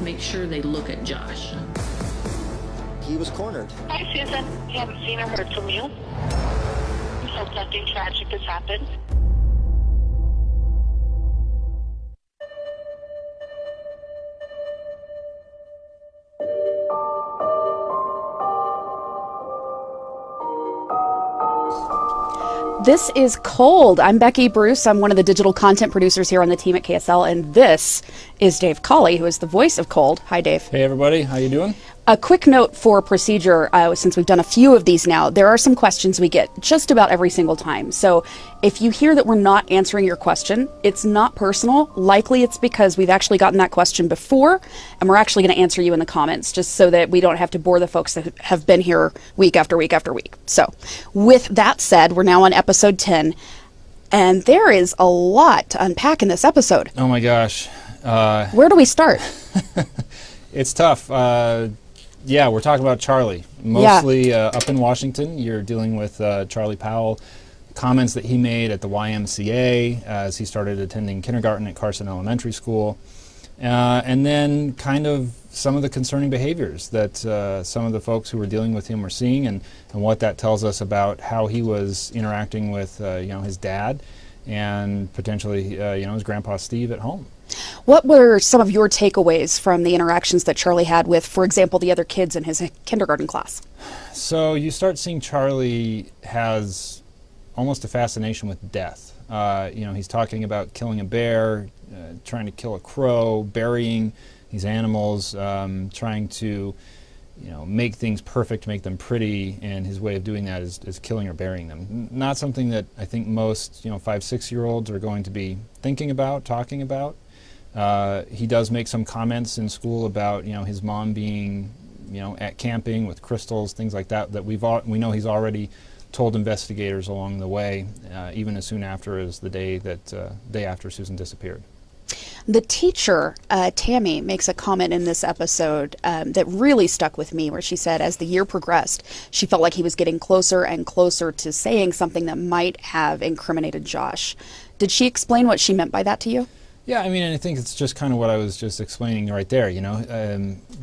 make sure they look at Josh. He was cornered. Hi, Susan. We haven't seen or heard from you. We hope nothing tragic has happened. This is Cold. I'm Becky Bruce. I'm one of the digital content producers here on the team at KSL, and this is Dave Cawley, who is the voice of Cold. Hi, Dave. Hey, everybody. How you doing? A quick note for procedure, since we've done a few of these now, there are some questions we get just about every single time. So if you hear that we're not answering your question, it's not personal. Likely it's because we've actually gotten that question before, and we're actually going to answer you in the comments, just so that we don't have to bore the folks that have been here week after week after week. So with that said, we're now on episode 10, and there is a lot to unpack in this episode. Oh my gosh. Where do we start? It's tough. Yeah, we're talking about Charlie. Mostly up in Washington. You're dealing with Charlie Powell, comments that he made at the YMCA as he started attending kindergarten at Carson Elementary School. And then kind of some of the concerning behaviors that some of the folks who were dealing with him were seeing, and what that tells us about how he was interacting with his dad and potentially his grandpa Steve at home. What were some of your takeaways from the interactions that Charlie had with, for example, the other kids in his kindergarten class? So you start seeing Charlie has almost a fascination with death. He's talking about killing a bear, trying to kill a crow, burying these animals, trying to make things perfect, make them pretty, and his way of doing that is killing or burying them. Not something that I think most 5-6-year-olds are going to be thinking about, talking about. He does make some comments in school about his mom being at camping with crystals, things like that we know he's already told investigators along the way, even as soon after as the day after Susan disappeared. The teacher, Tammy, makes a comment in this episode that really stuck with me, where she said as the year progressed, she felt like he was getting closer and closer to saying something that might have incriminated Josh. Did she explain what she meant by that to you? Yeah, and I think it's just kind of what I was just explaining right there.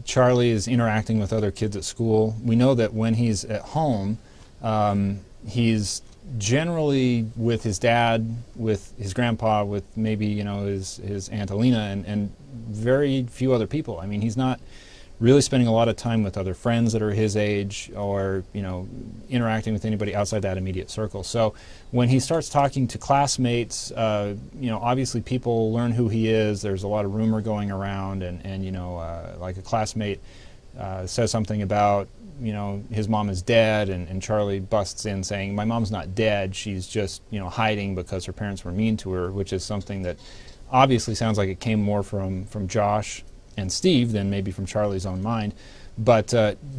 Charlie is interacting with other kids at school. We know that when he's at home, he's generally with his dad, with his grandpa, with maybe his Aunt Alina, and very few other people. I mean, he's not really spending a lot of time with other friends that are his age, or interacting with anybody outside that immediate circle. So when he starts talking to classmates, obviously people learn who he is. There's a lot of rumor going around, and like a classmate says something about his mom is dead, and Charlie busts in saying, my mom's not dead, she's just hiding because her parents were mean to her, which is something that obviously sounds like it came more from Josh and Steve than maybe from Charlie's own mind. But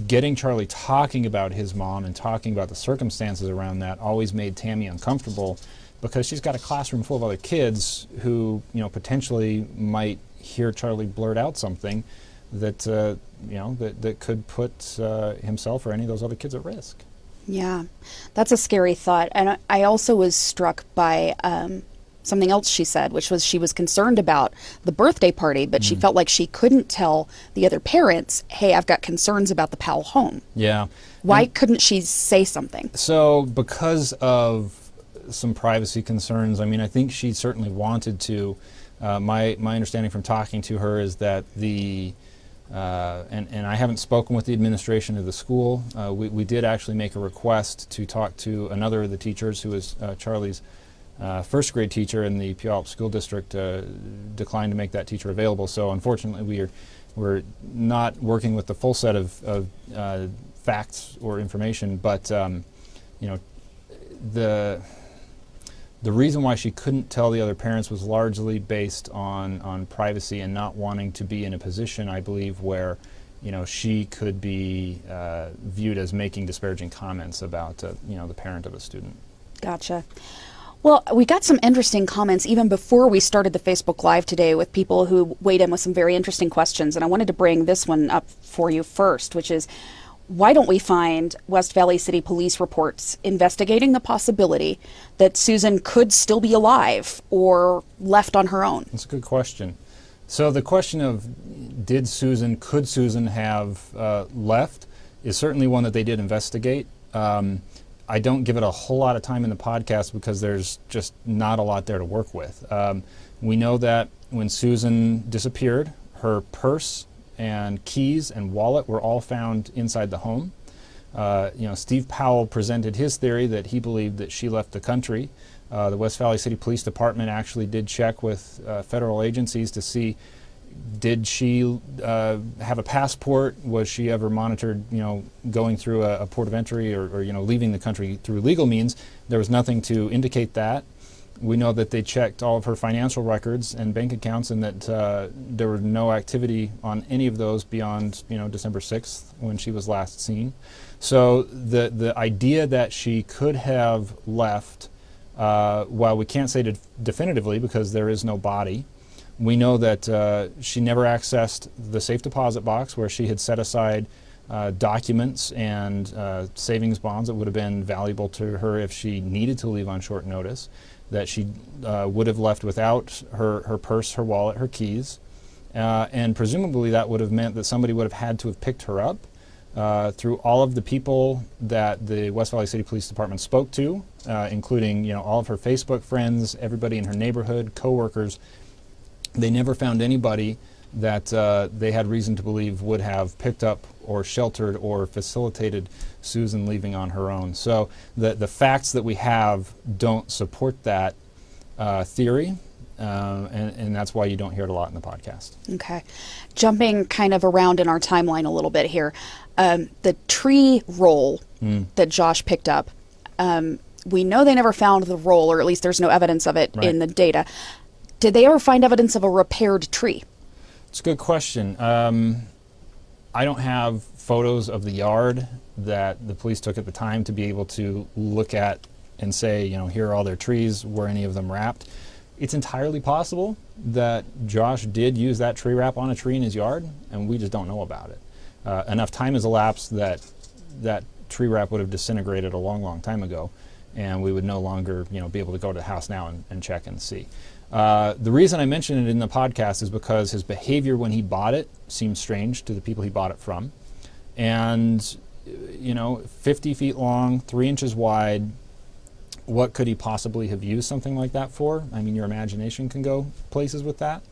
getting Charlie talking about his mom and talking about the circumstances around that always made Tammy uncomfortable, because she's got a classroom full of other kids who potentially might hear Charlie blurt out something that that could put himself or any of those other kids at risk. Yeah, that's a scary thought. And I also was struck by something else she said, which was she was concerned about the birthday party, but she felt like she couldn't tell the other parents, hey, I've got concerns about the Powell home. Yeah. Why couldn't she say something? So because of some privacy concerns, I think she certainly wanted to. My understanding from talking to her is that and I haven't spoken with the administration of the school. We did actually make a request to talk to another of the teachers, who is Charlie's first grade teacher in the Puyallup School District. Declined to make that teacher available. So unfortunately we're not working with the full set of facts or information. But the reason why she couldn't tell the other parents was largely based on privacy and not wanting to be in a position, I believe, where she could be viewed as making disparaging comments about the parent of a student. Gotcha. Well, we got some interesting comments even before we started the Facebook Live today, with people who weighed in with some very interesting questions. And I wanted to bring this one up for you first, which is, why don't we find West Valley City Police reports investigating the possibility that Susan could still be alive or left on her own? That's a good question. So the question of could Susan have left is certainly one that they did investigate. I don't give it a whole lot of time in the podcast because there's just not a lot there to work with. We know that when Susan disappeared, her purse and keys and wallet were all found inside the home. Steve Powell presented his theory that he believed that she left the country. The West Valley City Police Department actually did check with federal agencies to see, did she have a passport? Was she ever monitored, going through a port of entry or leaving the country through legal means? There was nothing to indicate that. We know that they checked all of her financial records and bank accounts, and that there was no activity on any of those beyond, December 6th when she was last seen. So the idea that she could have left, while we can't say definitively because there is no body, we know that she never accessed the safe deposit box where she had set aside documents and savings bonds that would have been valuable to her if she needed to leave on short notice, that she would have left without her purse, her wallet, her keys, and presumably that would have meant that somebody would have had to have picked her up. Through all of the people that the West Valley City Police Department spoke to, including all of her Facebook friends, everybody in her neighborhood, coworkers, they never found anybody that they had reason to believe would have picked up or sheltered or facilitated Susan leaving on her own. So the facts that we have don't support that theory, and that's why you don't hear it a lot in the podcast. Okay. Jumping kind of around in our timeline a little bit here. The tree roll that Josh picked up, we know they never found the roll, or at least there's no evidence of it in the data. Did they ever find evidence of a repaired tree? It's a good question. I don't have photos of the yard that the police took at the time to be able to look at and say, here are all their trees, were any of them wrapped? It's entirely possible that Josh did use that tree wrap on a tree in his yard, and we just don't know about it. Enough time has elapsed that that tree wrap would have disintegrated a long, long time ago, and we would no longer, be able to go to the house now and check and see. The reason I mention it in the podcast is because his behavior when he bought it seemed strange to the people he bought it from. And, 50 feet long, 3 inches wide, what could he possibly have used something like that for? I mean, your imagination can go places with that.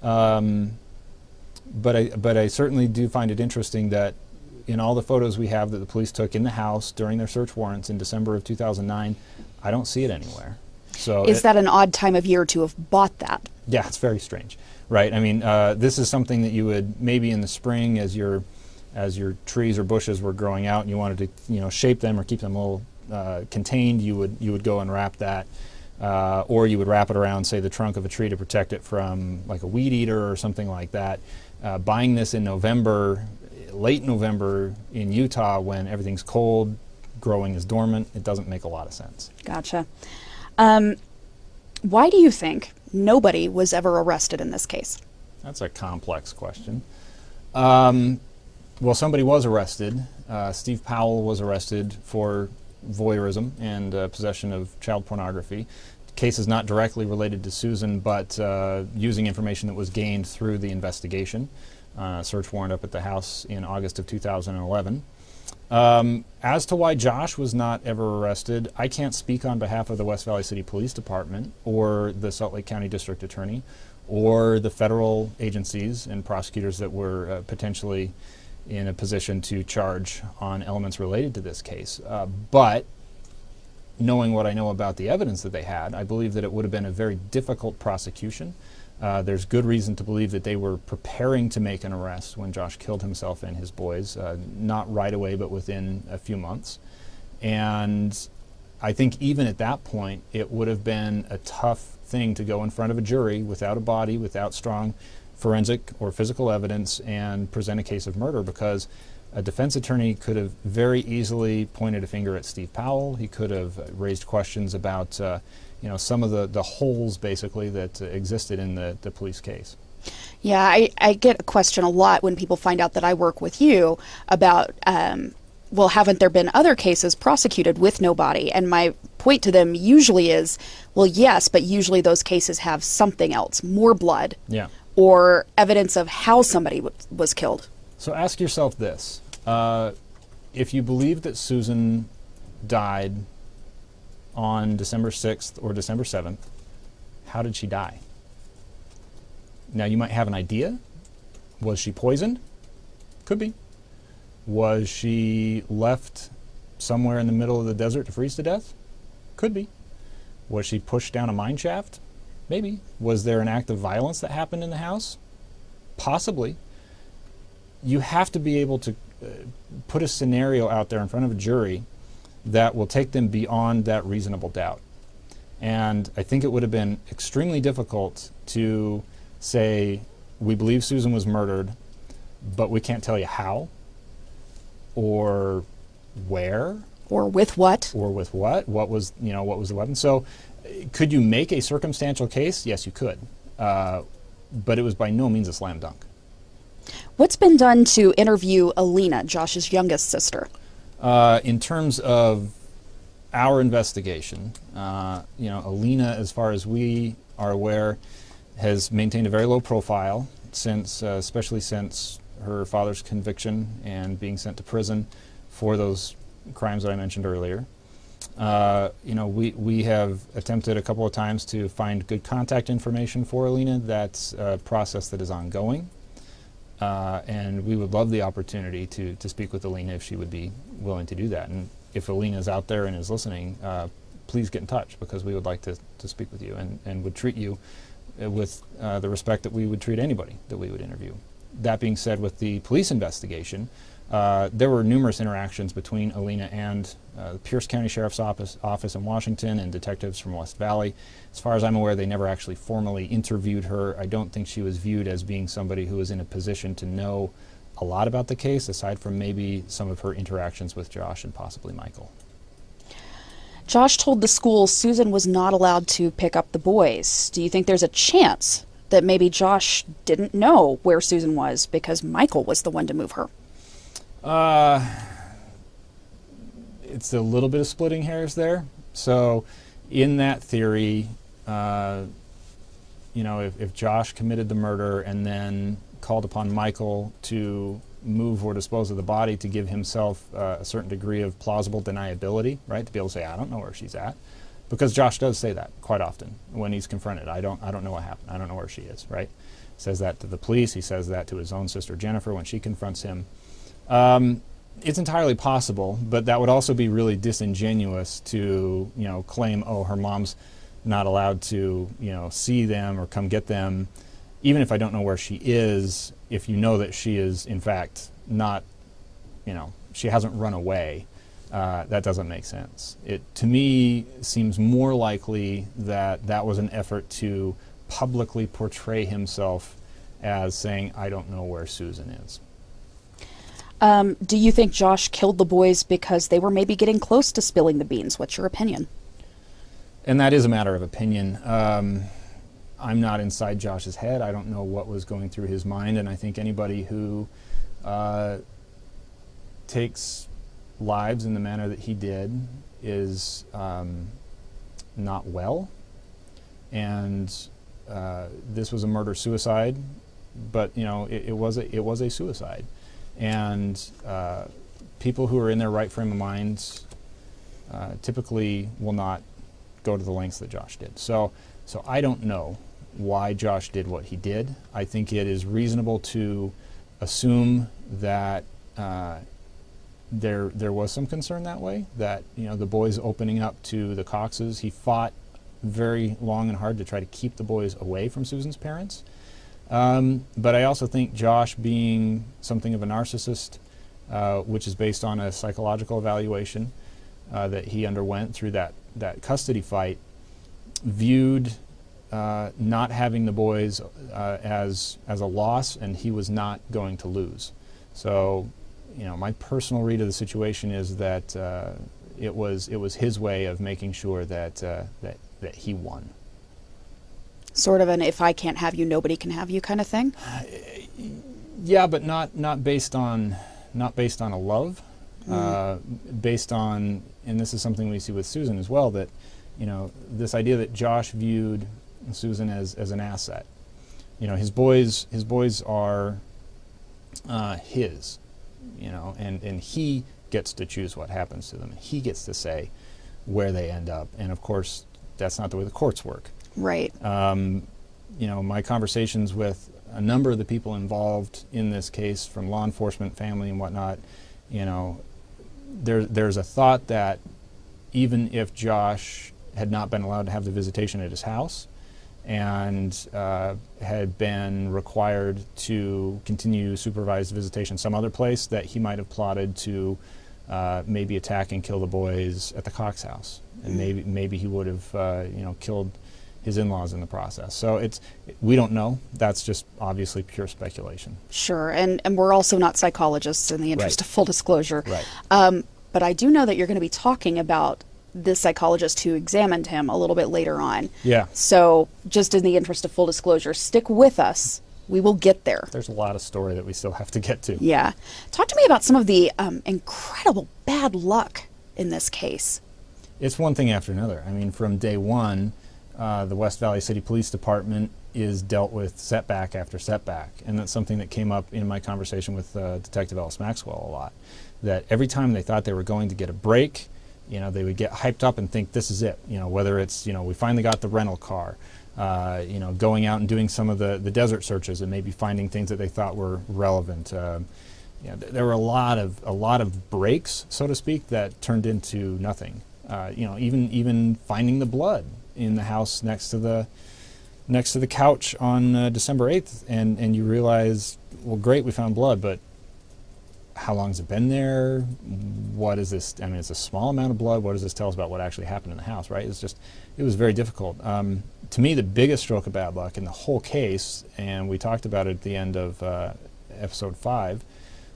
But I certainly do find it interesting that in all the photos we have that the police took in the house during their search warrants in December of 2009, I don't see it anywhere. So is that an odd time of year to have bought that? Yeah, it's very strange, right? I mean, this is something that you would maybe in the spring as your trees or bushes were growing out and you wanted to shape them or keep them a little contained, you would go and wrap that, or you would wrap it around, say, the trunk of a tree to protect it from like a weed eater or something like that. Buying this in November, late November in Utah when everything's cold, growing is dormant, it doesn't make a lot of sense. Gotcha. Why do you think nobody was ever arrested in this case? That's a complex question. Well, somebody was arrested. Steve Powell was arrested for voyeurism and possession of child pornography. The case is not directly related to Susan, but using information that was gained through the investigation. Search warrant up at the house in August of 2011. As to why Josh was not ever arrested, I can't speak on behalf of the West Valley City Police Department or the Salt Lake County District Attorney or the federal agencies and prosecutors that were potentially in a position to charge on elements related to this case. But knowing what I know about the evidence that they had, I believe that it would have been a very difficult prosecution. There's good reason to believe that they were preparing to make an arrest when Josh killed himself and his boys, not right away, but within a few months. And I think even at that point, it would have been a tough thing to go in front of a jury without a body, without strong forensic or physical evidence, and present a case of murder, because a defense attorney could have very easily pointed a finger at Steve Powell. He could have raised questions about some of the holes, basically, that existed in the police case. Yeah, I get a question a lot when people find out that I work with you about, well, haven't there been other cases prosecuted with no body? And my point to them usually is, well, yes, but usually those cases have something else, more blood, yeah, or evidence of how somebody was killed. So ask yourself this. If you believe that Susan died on December 6th or December 7th, how did she die? Now, you might have an idea. Was she poisoned? Could be. Was she left somewhere in the middle of the desert to freeze to death? Could be. Was she pushed down a mine shaft? Maybe. Was there an act of violence that happened in the house? Possibly. You have to be able to put a scenario out there in front of a jury that will take them beyond that reasonable doubt. And I think it would have been extremely difficult to say, we believe Susan was murdered, but we can't tell you how, or where, or with what, what was the weapon. So could you make a circumstantial case? Yes, you could, but it was by no means a slam dunk. What's been done to interview Alina, Josh's youngest sister? In terms of our investigation, Alina, as far as we are aware, has maintained a very low profile since, especially since her father's conviction and being sent to prison for those crimes that I mentioned earlier. We have attempted a couple of times to find good contact information for Alina. That's a process that is ongoing. And we would love the opportunity to speak with Alina if she would be willing to do that. And if Alina is out there and is listening, please get in touch, because we would like to speak with you and would treat you with the respect that we would treat anybody that we would interview. That being said, with the police investigation, there were numerous interactions between Alina and the Pierce County Sheriff's Office in Washington and detectives from West Valley. As far as I'm aware, they never actually formally interviewed her. I don't think she was viewed as being somebody who was in a position to know a lot about the case, aside from maybe some of her interactions with Josh and possibly Michael. Josh told the school Susan was not allowed to pick up the boys. Do you think there's a chance that maybe Josh didn't know where Susan was because Michael was the one to move her? It's a little bit of splitting hairs there. So in that theory, if Josh committed the murder and then called upon Michael to move or dispose of the body to give himself a certain degree of plausible deniability, right? To be able to say, I don't know where she's at. Because Josh does say that quite often when he's confronted. I don't know what happened. I don't know where she is, right? He says that to the police. He says that to his own sister Jennifer when she confronts him. It's entirely possible, but that would also be really disingenuous to, claim, oh, her mom's not allowed to, see them or come get them. Even if I don't know where she is, if you know that she is, in fact, not, she hasn't run away, that doesn't make sense. It, to me, seems more likely that that was an effort to publicly portray himself as saying, I don't know where Susan is. Do you think Josh killed the boys because they were maybe getting close to spilling the beans? What's your opinion? And that is a matter of opinion. I'm not inside Josh's head. I don't know what was going through his mind, and I think anybody who takes lives in the manner that he did is not well. And this was a murder-suicide, but it was a suicide. And people who are in their right frame of minds typically will not go to the lengths that Josh did. So I don't know why Josh did what he did. I think it is reasonable to assume that there was some concern that way, that the boys opening up to the Coxes, he fought very long and hard to try to keep the boys away from Susan's parents. But I also think Josh, being something of a narcissist, which is based on a psychological evaluation that he underwent through that custody fight, viewed not having the boys as a loss, and he was not going to lose. So, my personal read of the situation is that it was his way of making sure that he won. Sort of an if I can't have you, nobody can have you kind of thing? Yeah, but not based on a love. Based on, and this is something we see with Susan as well, that this idea that Josh viewed Susan as an asset, his boys are his, and he gets to choose what happens to them. He gets to say where they end up, and of course, that's not the way the courts work. Right. My conversations with a number of the people involved in this case, from law enforcement, family, and whatnot, there's a thought that even if Josh had not been allowed to have the visitation at his house and had been required to continue supervised visitation some other place, that he might have plotted to maybe attack and kill the boys at the Cox house, and maybe he would have killed his in-laws in the process. So we don't know. That's just obviously pure speculation. Sure, and we're also not psychologists in the interest of full disclosure. Right. But I do know that you're going to be talking about this psychologist who examined him a little bit later on. Yeah. So just in the interest of full disclosure, stick with us. We will get there. There's a lot of story that we still have to get to. Yeah. Talk to me about some of the incredible bad luck in this case. It's one thing after another. I mean, from day one, the West Valley City Police Department is dealt with setback after setback. And that's something that came up in my conversation with Detective Ellis Maxwell a lot. That every time they thought they were going to get a break, they would get hyped up and think this is it. Whether it's, we finally got the rental car, going out and doing some of the desert searches and maybe finding things that they thought were relevant. There were a lot of breaks, so to speak, that turned into nothing. Even finding the blood in the house next to the couch on December 8th, and you realize, well, great, we found blood, but how long's it been there? What is this? I mean, it's a small amount of blood. What does this tell us about what actually happened in the house, right? It was very difficult. To me, the biggest stroke of bad luck in the whole case, and we talked about it at the end of episode 5,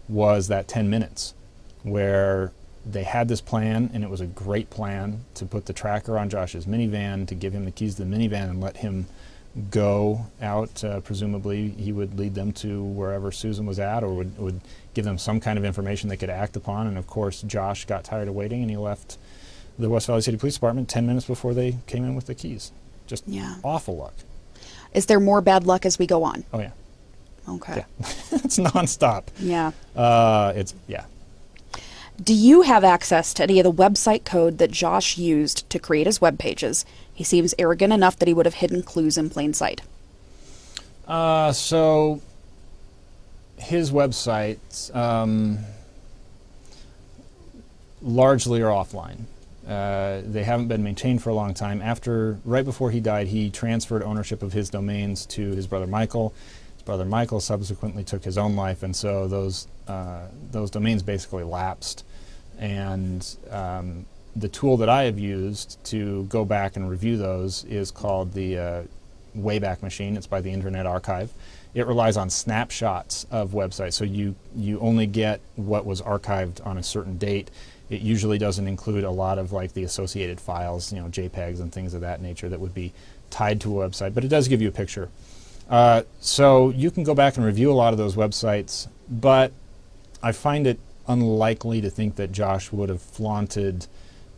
was that 10 minutes where they had this plan, and it was a great plan to put the tracker on Josh's minivan, to give him the keys to the minivan and let him go out. Presumably he would lead them to wherever Susan was at, or would give them some kind of information they could act upon. And of course, Josh got tired of waiting, and he left the West Valley City Police Department 10 minutes before they came in with the keys. Just awful luck. Is there more bad luck as we go on? Oh, yeah. Okay. Yeah. It's nonstop. Yeah. Yeah. Do you have access to any of the website code that Josh used to create his web pages? He seems arrogant enough that he would have hidden clues in plain sight. So his websites largely are offline. They haven't been maintained for a long time. Right before he died, he transferred ownership of his domains to his brother Michael. His brother Michael subsequently took his own life, and so those domains basically lapsed. And the tool that I have used to go back and review those is called the Wayback Machine. It's by the Internet Archive. It relies on snapshots of websites, so you only get what was archived on a certain date. It usually doesn't include a lot of like the associated files, JPEGs and things of that nature that would be tied to a website, but it does give you a picture. So you can go back and review a lot of those websites, but I find it unlikely to think that Josh would have flaunted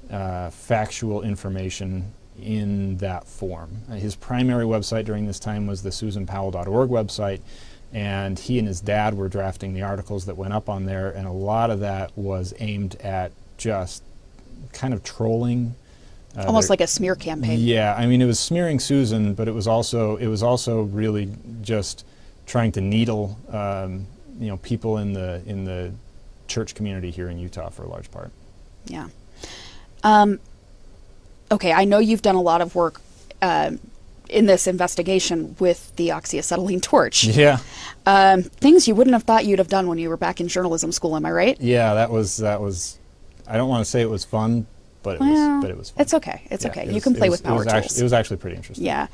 factual information in that form. His primary website during this time was the susanpowell.org website, and he and his dad were drafting the articles that went up on there, and a lot of that was aimed at just kind of trolling. Almost like a smear campaign. Yeah, I mean, it was smearing Susan, but it was also really just trying to needle people in the church community here in Utah for a large part. Yeah. Okay, I know you've done a lot of work in this investigation with the oxyacetylene torch. Yeah. Things you wouldn't have thought you'd have done when you were back in journalism school, am I right? Yeah, that was. I don't want to say it was fun, but it was fun. It's okay. It's okay. You can play with power tools. It was actually pretty interesting. Yeah.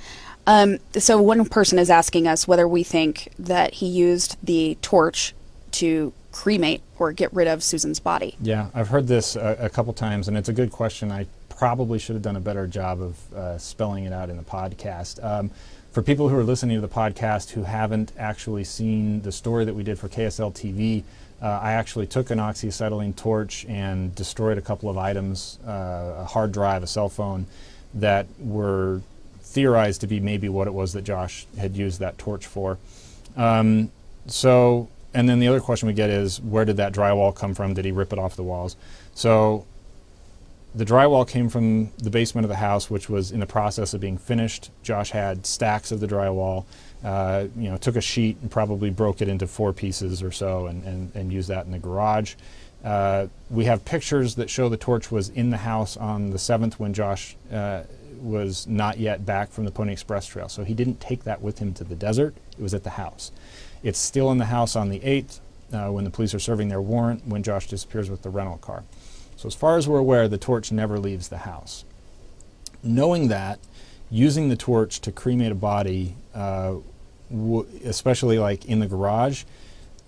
So one person is asking us whether we think that he used the torch to cremate or get rid of Susan's body. Yeah, I've heard this a couple times, and it's a good question. I probably should have done a better job of spelling it out in the podcast. For people who are listening to the podcast who haven't actually seen the story that we did for KSL TV, I actually took an oxyacetylene torch and destroyed a couple of items, a hard drive, a cell phone, that were theorized to be maybe what it was that Josh had used that torch for. And then the other question we get is, where did that drywall come from? Did he rip it off the walls? So the drywall came from the basement of the house, which was in the process of being finished. Josh had stacks of the drywall, took a sheet and probably broke it into 4 pieces or so and used that in the garage. We have pictures that show the torch was in the house on the 7th when Josh was not yet back from the Pony Express trail. So he didn't take that with him to the desert. It was at the house. It's still in the house on the 8th when the police are serving their warrant when Josh disappears with the rental car. So as far as we're aware, the torch never leaves the house. Knowing that, using the torch to cremate a body, especially like in the garage,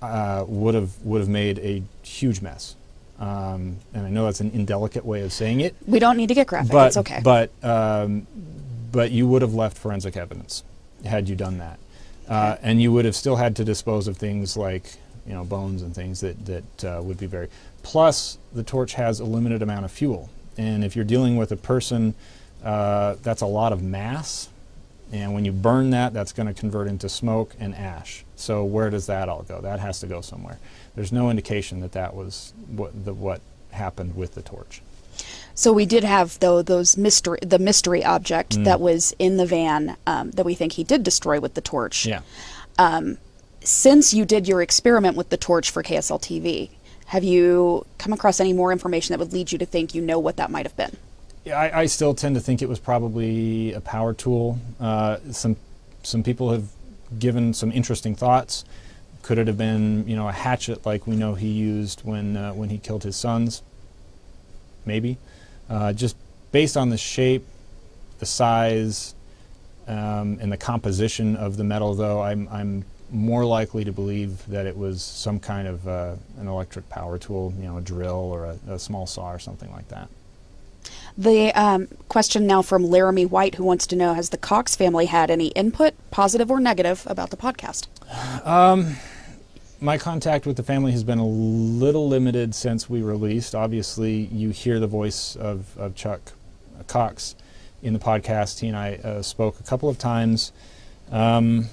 would have made a huge mess. And I know that's an indelicate way of saying it. We don't need to get graphic. It's okay. But you would have left forensic evidence had you done that. And you would have still had to dispose of things like bones and things that would be very... Plus, the torch has a limited amount of fuel. And if you're dealing with a person, that's a lot of mass. And when you burn that, that's going to convert into smoke and ash. So where does that all go? That has to go somewhere. There's no indication that was what happened with the torch. So we did have, though, the mystery object that was in the van that we think he did destroy with the torch. Yeah. Since you did your experiment with the torch for KSL TV, have you come across any more information that would lead you to think what that might have been? Yeah, I still tend to think it was probably a power tool. Some people have given some interesting thoughts. Could it have been, a hatchet like we know he used when he killed his sons? Maybe. Just based on the shape, the size, and the composition of the metal, though, I'm more likely to believe that it was some kind of an electric power tool, a drill or a small saw or something like that. The question now from Laramie White, who wants to know, has the Cox family had any input, positive or negative, about the podcast? My contact with the family has been a little limited since we released. Obviously, you hear the voice of Chuck Cox in the podcast. He and I spoke a couple of times. I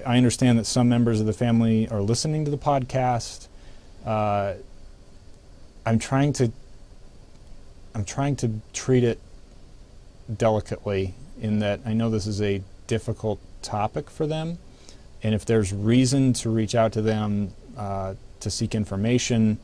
understand that some members of the family are listening to the podcast. I'm trying to treat it delicately in that I know this is a difficult topic for them. And if there's reason to reach out to them to seek information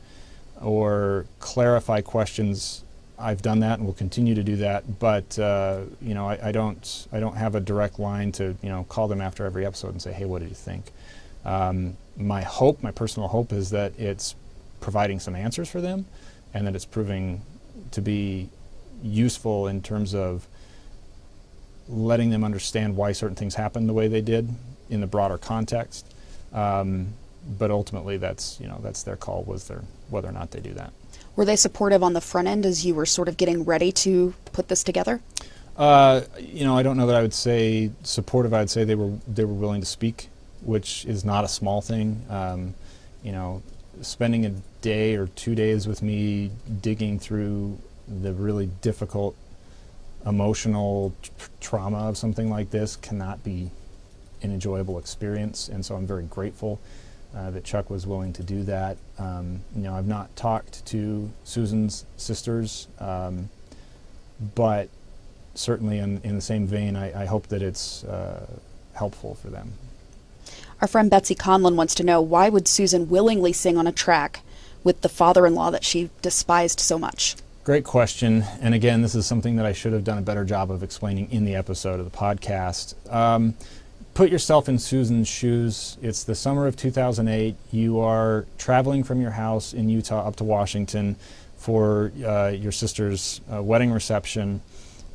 or clarify questions, I've done that and will continue to do that. But I don't have a direct line to call them after every episode and say, hey, what did you think? My personal hope, is that it's providing some answers for them, and that it's proving to be useful in terms of letting them understand why certain things happened the way they did in the broader context. But ultimately, that's their call, whether or not they do that. Were they supportive on the front end as you were sort of getting ready to put this together? I don't know that I would say supportive. I'd say they were willing to speak, which is not a small thing. Spending a day or 2 days with me digging through the really difficult emotional trauma of something like this cannot be an enjoyable experience, and so I'm very grateful that Chuck was willing to do that. I've not talked to Susan's sisters, but certainly in the same vein, I hope that it's helpful for them. Our friend Betsy Conlon wants to know, why would Susan willingly sing on a track with the father-in-law that she despised so much? Great question. And again, this is something that I should have done a better job of explaining in the episode of the podcast. Put yourself in Susan's shoes. It's the summer of 2008. You are traveling from your house in Utah up to Washington for your sister's wedding reception.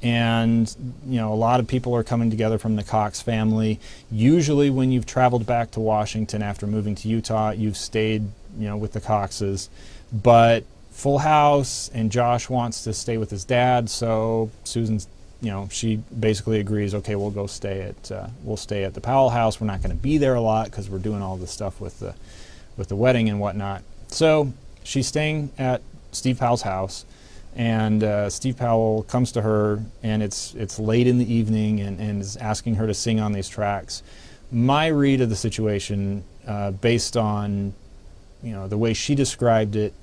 And, a lot of people are coming together from the Cox family. Usually when you've traveled back to Washington after moving to Utah, you've stayed, with the Coxes. But full house, and Josh wants to stay with his dad, so Susan's, she basically agrees, okay, we'll stay at the Powell house. We're not going to be there a lot because we're doing all this stuff with the wedding and whatnot. So she's staying at Steve Powell's house, And Steve Powell comes to her, and it's late in the evening, and is asking her to sing on these tracks. My read of the situation, based on the way she described it,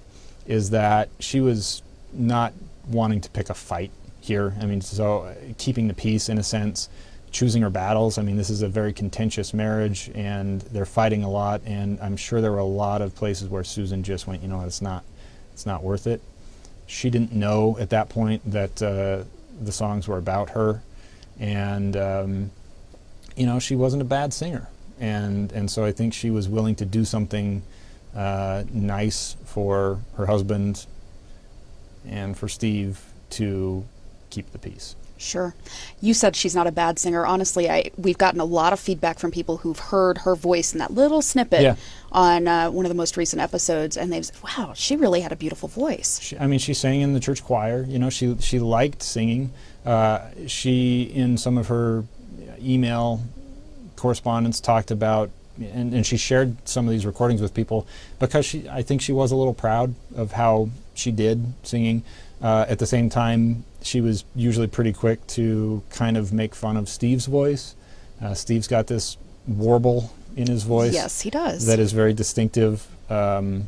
is that she was not wanting to pick a fight here. I mean, so keeping the peace in a sense, choosing her battles. I mean, this is a very contentious marriage, and they're fighting a lot. And I'm sure there were a lot of places where Susan just went, it's not worth it. She didn't know at that point that the songs were about her, and she wasn't a bad singer, and so I think she was willing to do something nice for her husband and for Steve to keep the peace. Sure. You said she's not a bad singer. Honestly, we've gotten a lot of feedback from people who've heard her voice in that little snippet on one of the most recent episodes, and they've said, wow, she really had a beautiful voice. She sang in the church choir. She liked singing. She, in some of her email correspondence, talked about, and she shared some of these recordings with people because I think she was a little proud of how she did singing. At the same time, she was usually pretty quick to kind of make fun of Steve's voice. Steve's got this warble in his voice. Yes, he does. That is very distinctive. I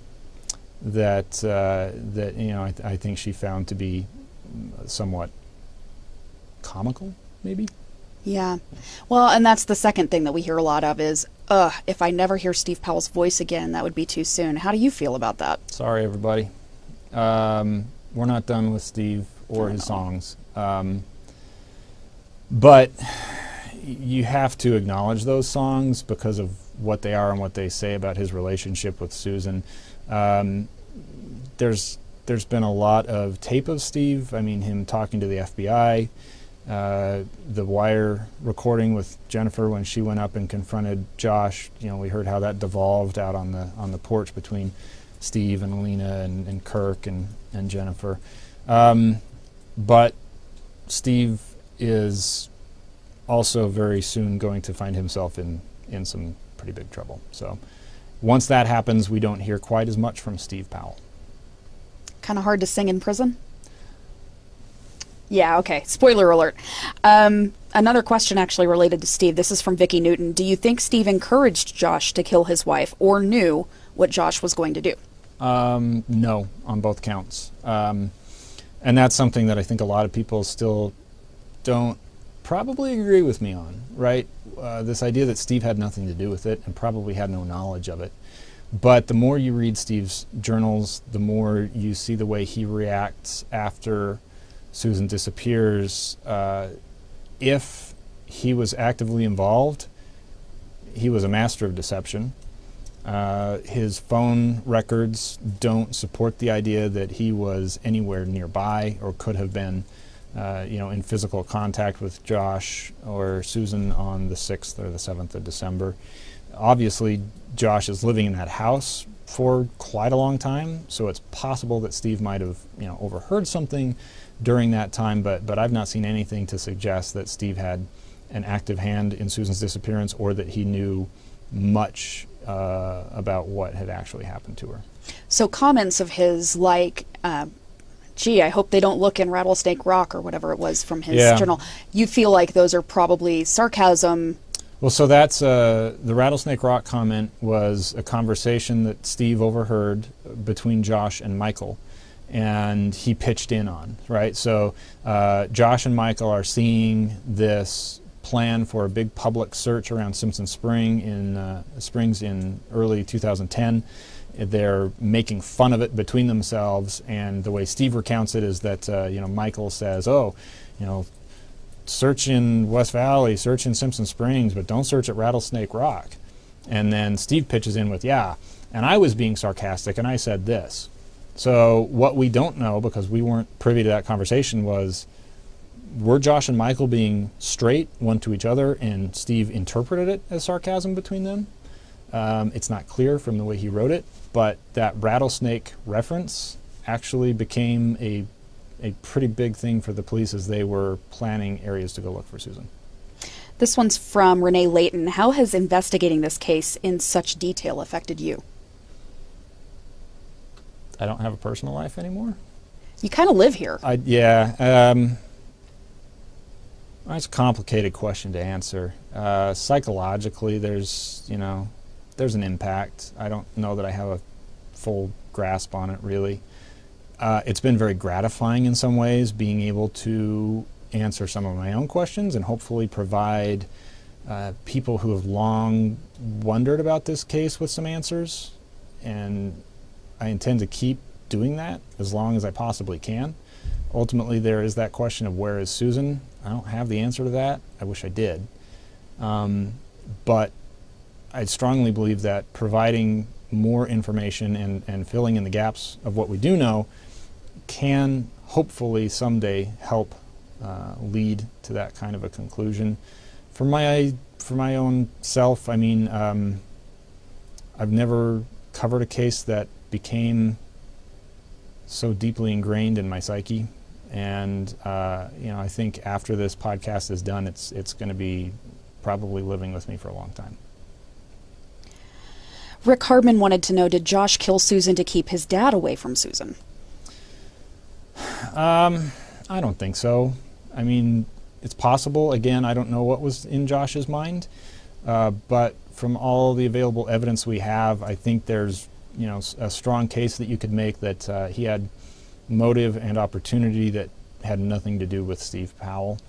think she found to be somewhat comical, maybe. Yeah. Well, and that's the second thing that we hear a lot of is, if I never hear Steve Powell's voice again, that would be too soon. How do you feel about that? Sorry, everybody. We're not done with Steve or his songs. But you have to acknowledge those songs because of what they are and what they say about his relationship with Susan. There's been a lot of tape of Steve. I mean, him talking to the FBI, the wire recording with Jennifer when she went up and confronted Josh. We heard how that devolved out on the porch between Steve and Alina and Kirk and Jennifer. But Steve is also very soon going to find himself in some pretty big trouble. So once that happens, we don't hear quite as much from Steve Powell. Kind of hard to sing in prison? Yeah, okay. Spoiler alert. Another question actually related to Steve. This is from Vicky Newton. Do you think Steve encouraged Josh to kill his wife or knew what Josh was going to do? No, on both counts. And that's something that I think a lot of people still don't probably agree with me on, right? This idea that Steve had nothing to do with it and probably had no knowledge of it. But the more you read Steve's journals, the more you see the way he reacts after Susan disappears. If he was actively involved, he was a master of deception. His phone records don't support the idea that he was anywhere nearby or could have been, in physical contact with Josh or Susan on the 6th or the 7th of December. Obviously, Josh is living in that house for quite a long time, so it's possible that Steve might have, overheard something during that time, but I've not seen anything to suggest that Steve had an active hand in Susan's disappearance or that he knew much about what had actually happened to her. So comments of his like, gee, I hope they don't look in Rattlesnake Rock or whatever it was from his journal. You feel like those are probably sarcasm. Well, so that's the Rattlesnake Rock comment was a conversation that Steve overheard between Josh and Michael, and he pitched in on, right? So Josh and Michael are seeing this plan for a big public search around Simpson Springs in early 2010. They're making fun of it between themselves, and the way Steve recounts it is that Michael says, search in West Valley, search in Simpson Springs, but don't search at Rattlesnake Rock. And then Steve pitches in with, and I was being sarcastic, and I said this. So what we don't know, because we weren't privy to that conversation, was were Josh and Michael being straight one to each other, and Steve interpreted it as sarcasm between them? It's not clear from the way he wrote it, but that rattlesnake reference actually became a pretty big thing for the police as they were planning areas to go look for Susan. This one's from Renee Layton. How has investigating this case in such detail affected you? I don't have a personal life anymore. You kind of live here. That's a complicated question to answer. Psychologically, there's an impact. I don't know that I have a full grasp on it, really. It's been very gratifying in some ways, being able to answer some of my own questions and hopefully provide people who have long wondered about this case with some answers. And I intend to keep doing that as long as I possibly can. Ultimately, there is that question of where is Susan? I don't have the answer to that. I wish I did. But I strongly believe that providing more information and filling in the gaps of what we do know can hopefully someday help lead to that kind of a conclusion. For my own self, I mean, I've never covered a case that became so deeply ingrained in my psyche. And I think after this podcast is done, it's going to be probably living with me for a long time. Rick Hardman wanted to know, did Josh kill Susan to keep his dad away from Susan? I don't think so. I mean, it's possible. Again, I don't know what was in Josh's mind, but from all the available evidence we have, I think there's a strong case that you could make that he had motive and opportunity that had nothing to do with Steve Powell.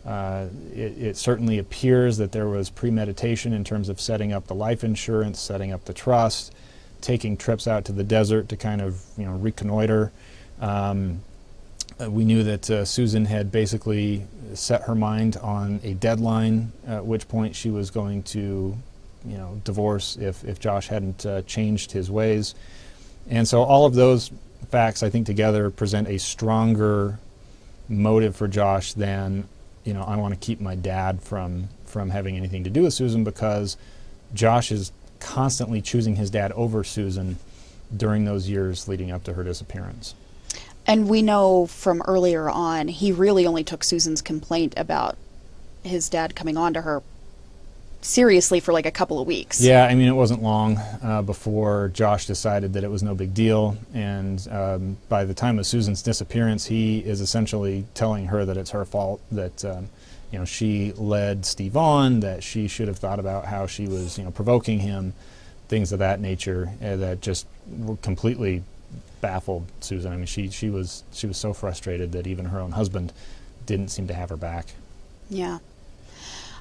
It certainly appears that there was premeditation in terms of setting up the life insurance, setting up the trust, taking trips out to the desert to kind of reconnoiter. We knew that Susan had basically set her mind on a deadline, at which point she was going to divorce if Josh hadn't changed his ways. And so all of those facts, I think, together present a stronger motive for Josh than, I want to keep my dad from having anything to do with Susan, because Josh is constantly choosing his dad over Susan during those years leading up to her disappearance. And we know from earlier on, he really only took Susan's complaint about his dad coming on to her seriously for like a couple of weeks. Yeah, I mean, it wasn't long before Josh decided that it was no big deal. And by the time of Susan's disappearance, he is essentially telling her that it's her fault, that she led Steve on, that she should have thought about how she was provoking him, things of that nature, that just completely baffled Susan. I mean, she was so frustrated that even her own husband didn't seem to have her back. Yeah.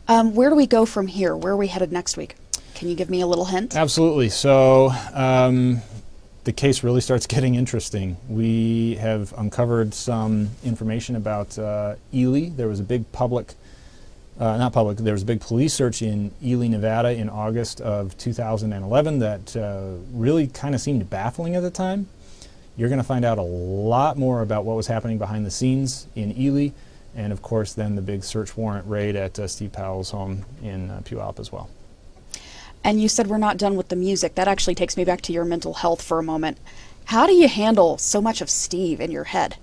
Where do we go from here? Where are we headed next week? Can you give me a little hint? Absolutely. So the case really starts getting interesting. We have uncovered some information about Ely. There was a big there was a big police search in Ely, Nevada in August of 2011 that really kind of seemed baffling at the time. You're going to find out a lot more about what was happening behind the scenes in Ely. And of course, then the big search warrant raid at Steve Powell's home in Puyallup as well. And you said we're not done with the music. That actually takes me back to your mental health for a moment. How do you handle so much of Steve in your head?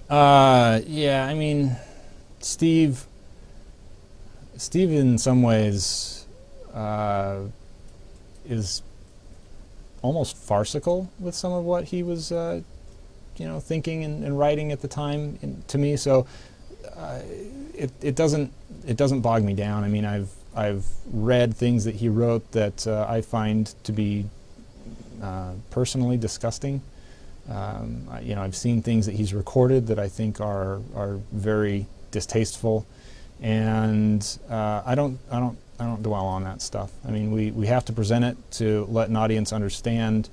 Yeah, I mean, Steve in some ways is almost farcical with some of what he was, thinking and writing at the time to me. So it doesn't bog me down. I mean, I've read things that he wrote that I find to be personally disgusting. I've seen things that he's recorded that I think are very distasteful, and I don't dwell on that stuff. I mean, we have to present it to let an audience understand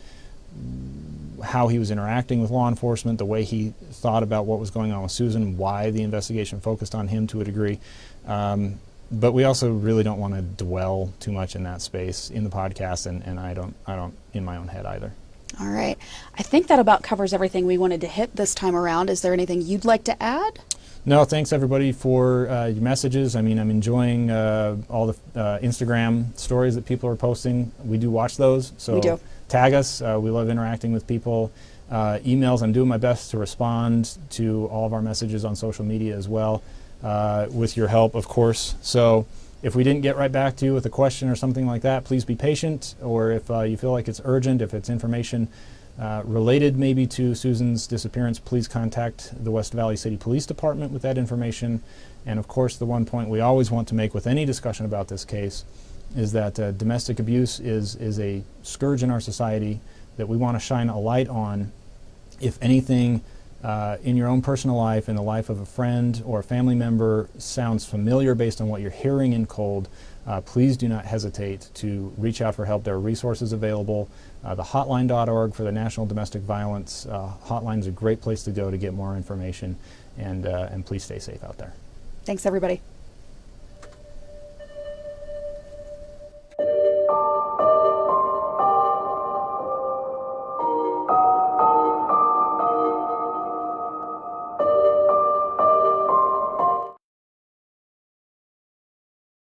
how he was interacting with law enforcement, the way he thought about what was going on with Susan, why the investigation focused on him to a degree. But we also really don't want to dwell too much in that space in the podcast, and I don't in my own head either. All right. I think that about covers everything we wanted to hit this time around. Is there anything you'd like to add? No, thanks everybody for your messages. I mean, I'm enjoying all the Instagram stories that people are posting. We do watch those, so we do. Tag us. We love interacting with people. Emails, I'm doing my best to respond to all of our messages on social media as well, with your help, of course. So If we didn't get right back to you with a question or something like that, please be patient. Or if you feel like it's urgent, if it's information related maybe to Susan's disappearance, please contact the West Valley City Police Department with that information. And of course, the one point we always want to make with any discussion about this case is that domestic abuse is a scourge in our society that we want to shine a light on. If anything in your own personal life, in the life of a friend or a family member sounds familiar based on what you're hearing in cold, please do not hesitate to reach out for help. There are resources available. The hotline.org for the National Domestic Violence Hotline is a great place to go to get more information, and please stay safe out there. Thanks, everybody.